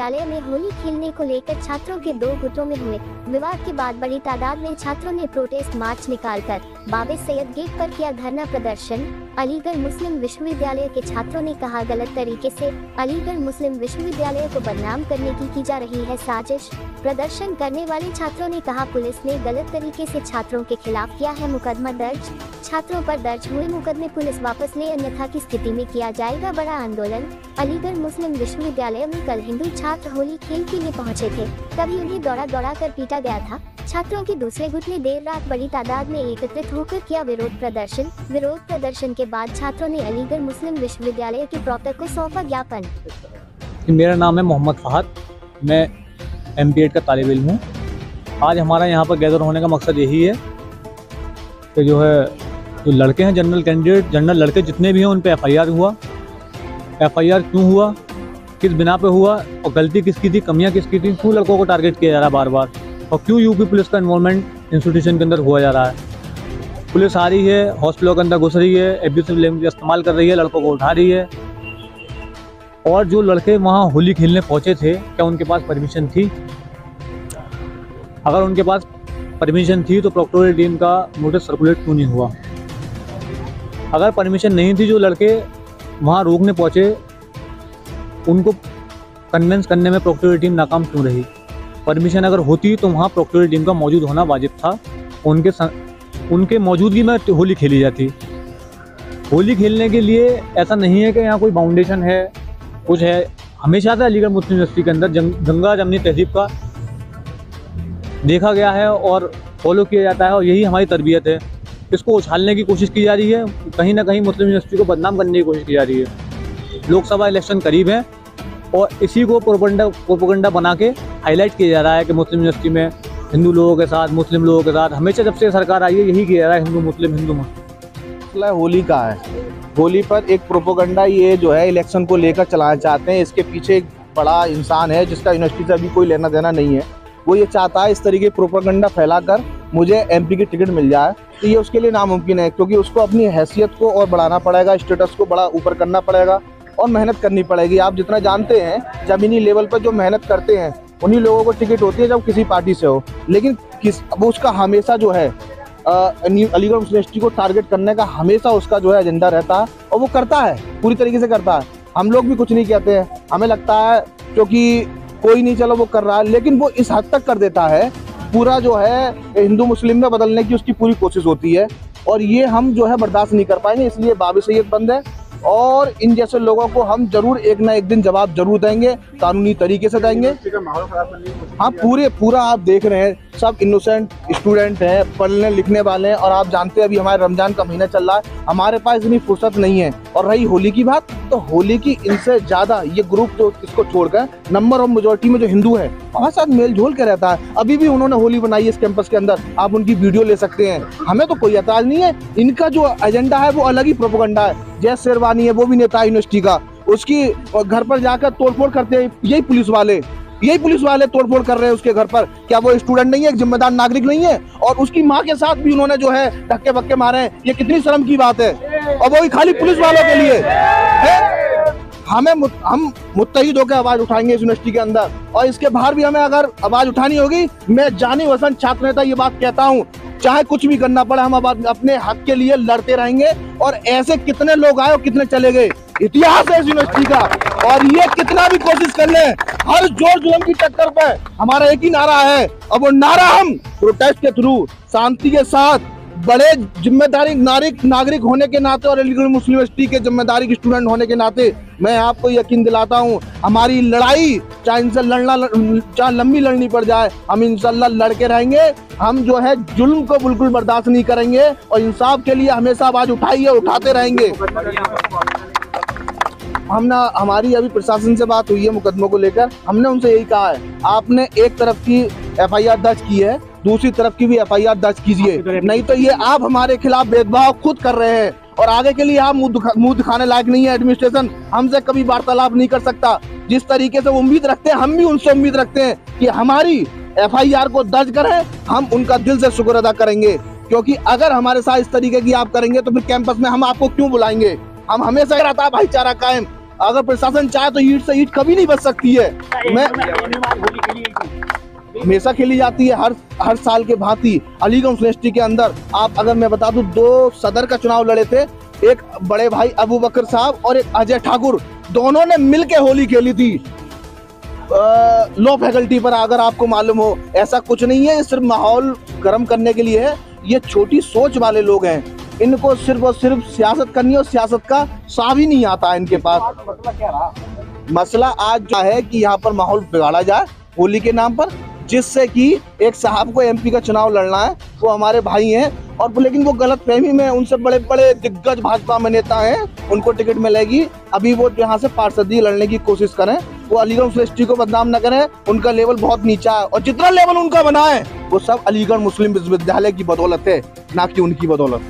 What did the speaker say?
विश्वविद्यालय में होली खेलने को लेकर छात्रों के दो गुटों में हुए विवाद के बाद बड़ी तादाद में छात्रों ने प्रोटेस्ट मार्च निकालकर बाबे सैयद गेट पर किया धरना प्रदर्शन। अलीगढ़ मुस्लिम विश्वविद्यालय के छात्रों ने कहा, गलत तरीके से अलीगढ़ मुस्लिम विश्वविद्यालय को बदनाम करने की जा रही है साजिश। प्रदर्शन करने वाले छात्रों ने कहा, पुलिस ने गलत तरीके से छात्रों के खिलाफ किया है मुकदमा दर्ज। छात्रों पर दर्ज हुए मुकदमे पुलिस वापस ले, अन्यथा की स्थिति में किया जाएगा बड़ा आंदोलन। अलीगढ़ मुस्लिम विश्वविद्यालय में कल हिंदू छात्र होली खेल के लिए पहुंचे थे, तभी उन्हें दौड़ा कर पीटा गया था। छात्रों के दूसरे गुट ने देर रात बड़ी तादाद में एकत्रित होकर किया विरोध प्रदर्शन। विरोध प्रदर्शन के बाद छात्रों ने अलीगढ़ मुस्लिम विश्वविद्यालय के प्रॉक्टर को सौंपा ज्ञापन। मेरा नाम है मोहम्मद फहद, मैं MPEd का तालिब इल्म हूँ। आज हमारा यहाँ पर गैदर होने का मकसद यही है कि जो लड़के हैं जनरल कैंडिडेट, जनरल लड़के जितने भी हैं उन पे FIR हुआ। FIR क्यों हुआ, किस बिना पे हुआ और गलती किसकी थी, कमियां किसकी थी, क्यों लड़कों को टारगेट किया जा रहा है बार बार, और क्यों यूपी पुलिस का इन्वॉल्वमेंट इंस्टीट्यूशन के अंदर हुआ जा रहा है। पुलिस आ रही है, हॉस्टलों के अंदर घुस रही है, एब्यूसिव लैंग्वेज इस्तेमाल कर रही है, लड़कों को उठा रही है। और जो लड़के वहाँ होली खेलने पहुँचे थे, क्या उनके पास परमिशन थी? अगर उनके पास परमिशन थी तो प्रोक्टोरियल टीम का नोटिस सर्कुलेट क्यों नहीं हुआ? अगर परमिशन नहीं थी, जो लड़के वहाँ रोकने पहुँचे उनको कन्विंस करने में प्रोक्टोरियल टीम नाकाम क्यों रही? परमिशन अगर होती तो वहाँ प्रोक्टोरियल टीम का मौजूद होना वाजिब था। उनके मौजूदगी में होली खेली जाती। होली खेलने के लिए ऐसा नहीं है कि यहाँ कोई बाउंडेशन है, कुछ है। हमेशा से अलीगढ़ मुस्लिम यूनिवर्सिटी के अंदर गंगा जमनी तहजीब का देखा गया है और फॉलो किया जाता है, और यही हमारी तरबियत है। इसको उछालने की कोशिश की जा रही है, कहीं ना कहीं मुस्लिम यूनिवर्सिटी को बदनाम करने की कोशिश की जा रही है। लोकसभा इलेक्शन करीब है और इसी को प्रोपेगेंडा बना के हाईलाइट किया जा रहा है कि मुस्लिम यूनिवर्सिटी में हिंदू लोगों के साथ, मुस्लिम लोगों के साथ हमेशा जब से सरकार आई है यही किया जा रहा है, हिंदू मुस्लिम। मसला होली का है। होली पर एक प्रोपेगेंडा ये जो है इलेक्शन को लेकर चलाना चाहते हैं। इसके पीछे एक बड़ा इंसान है जिसका यूनिवर्सिटी से अभी कोई लेना देना नहीं है। वो ये चाहता है इस तरीके प्रोपेगेंडा फैलाकर मुझे MP की टिकट मिल जाए, तो ये उसके लिए नामुमकिन है, क्योंकि उसको अपनी हैसियत को और बढ़ाना पड़ेगा, स्टेटस को बड़ा ऊपर करना पड़ेगा और मेहनत करनी पड़ेगी। आप जितना जानते हैं ज़मीनी लेवल पर जो मेहनत करते हैं उन्हीं लोगों को टिकट होती है जब किसी पार्टी से हो। लेकिन वो उसका हमेशा जो है अलीगढ़ मुस्लिम यूनिवर्सिटी को टारगेट करने का हमेशा उसका जो है एजेंडा रहता है, और वो करता है, पूरी तरीके से करता है। हम लोग भी कुछ नहीं कहते हैं, हमें लगता है क्योंकि कोई नहीं, चलो वो कर रहा है, लेकिन वो इस हद तक कर देता है, पूरा जो है हिंदू मुस्लिम में बदलने की उसकी पूरी कोशिश होती है। और ये हम जो है बर्दाश्त नहीं कर पाएंगे, इसलिए बाबे सैयद बंद है। और इन जैसे लोगों को हम जरूर एक ना एक दिन जवाब जरूर देंगे, कानूनी तरीके से देंगे। हाँ, पूरा आप देख रहे हैं सब इनोसेंट स्टूडेंट हैं, पढ़ने लिखने वाले हैं, और आप जानते हैं अभी हमारे रमजान का महीना चल रहा है, हमारे पास इतनी फुर्सत नहीं है। और रही होली की बात, तो होली की इनसे ज्यादा ये ग्रुप जो इसको छोड़कर नंबर ऑफ मेजोरिटी में जो हिंदू है हमारे साथ मेल जोल के रहता है। अभी भी उन्होंने होली बनाई है इस कैंपस के अंदर, आप उनकी वीडियो ले सकते हैं, हमें तो कोई एतराज नहीं है। इनका जो एजेंडा है वो अलग ही प्रोपेगेंडा है। जय शेरवानी है, वो भी नेता यूनिवर्सिटी का, उसकी घर पर जाकर तोड़फोड़ करते हैं यही पुलिस वाले तोड़फोड़ कर रहे हैं उसके घर पर। क्या वो स्टूडेंट नहीं है, एक जिम्मेदार नागरिक नहीं है? और उसकी माँ के साथ भी उन्होंने जो है धक्के बक्के मारे हैं, ये कितनी शर्म की बात है। और वो भी खाली पुलिस वालों के लिए है। हम मुत्तहिद होकर आवाज उठाएंगे इस यूनिवर्सिटी के अंदर, और इसके बाहर भी हमें अगर आवाज उठानी होगी। मैं जानी वसन छात्र नेता ये बात कहता हूँ, चाहे कुछ भी करना पड़े, हम अपने हक के लिए लड़ते रहेंगे। और ऐसे कितने लोग आए और कितने चले गए, इतिहास है इस यूनिवर्सिटी का। और ये कितना भी कोशिश कर ले, हर जोर जुल्म की टक्कर पे हमारा एक ही नारा है, और वो नारा हम प्रोटेस्ट के थ्रू शांति के साथ, बड़े जिम्मेदारी नागरिक होने के नाते और अलीगढ़ मुस्लिम यूनिवर्सिटी के जिम्मेदारी के स्टूडेंट होने के नाते मैं आपको यकीन दिलाता हूँ, हमारी लड़ाई चाहे इनसे चाहे लंबी लड़नी पड़ जाए, हम इंशाल्लाह लड़के रहेंगे। हम जो है जुल्म को बिल्कुल बर्दाश्त नहीं करेंगे और इंसाफ के लिए हमेशा आवाज उठाइए, उठाते रहेंगे। हमारी अभी प्रशासन से बात हुई है मुकदमों को लेकर, हमने उनसे यही कहा है, आपने एक तरफ की FIR दर्ज की है, दूसरी तरफ की भी FIR दर्ज कीजिए, नहीं तो ये आप हमारे खिलाफ भेदभाव खुद कर रहे हैं। और आगे के लिए आप मुंह दिखाने लायक नहीं है। एडमिनिस्ट्रेशन हमसे कभी वार्तालाप नहीं कर सकता। जिस तरीके से वो उम्मीद रखते हैं, हम भी उनसे उम्मीद रखते हैं कि हमारी FIR को दर्ज करें। हम उनका दिल से शुक्र अदा करेंगे, क्योंकि अगर हमारे साथ इस तरीके की आप करेंगे तो फिर कैंपस में हम आपको क्यों बुलाएंगे। हम हमेशा रहता है भाईचारा कायम, अगर प्रशासन चाहे तो ईंट से ईंट कभी नहीं बच सकती है। मैं हमेशा खेली जाती है हर साल के भांति। अलीगढ़ यूनिवर्सिटी के अंदर आप अगर मैं बता दूं 2 सदर का चुनाव लड़े थे, एक बड़े भाई अबू बकर साहब और एक अजय ठाकुर, दोनों ने मिलके होली खेली थी लॉ फैकल्टी पर। अगर आपको मालूम हो, ऐसा कुछ नहीं है, ये सिर्फ माहौल गर्म करने के लिए है। ये छोटी सोच वाले लोग हैं, इनको सिर्फ और सिर्फ सियासत करनी है और सियासत का सा भी नहीं आता है इनके पास। मसला आज जो है कि यहाँ पर माहौल बिगाड़ा जाए होली के नाम पर, जिससे कि एक साहब को एमपी का चुनाव लड़ना है, वो हमारे भाई हैं और लेकिन वो गलत फहमी में, उनसे बड़े बड़े दिग्गज भाजपा में नेता हैं, उनको टिकट मिलेगी। अभी वो यहाँ से पार्षदी लड़ने की कोशिश करें, वो अलीगढ़ यूनिवर्सिटी को बदनाम न करें। उनका लेवल बहुत नीचा है और जितना लेवल उनका बना है वो सब अलीगढ़ मुस्लिम विश्वविद्यालय की बदौलत है, ना कि उनकी बदौलत।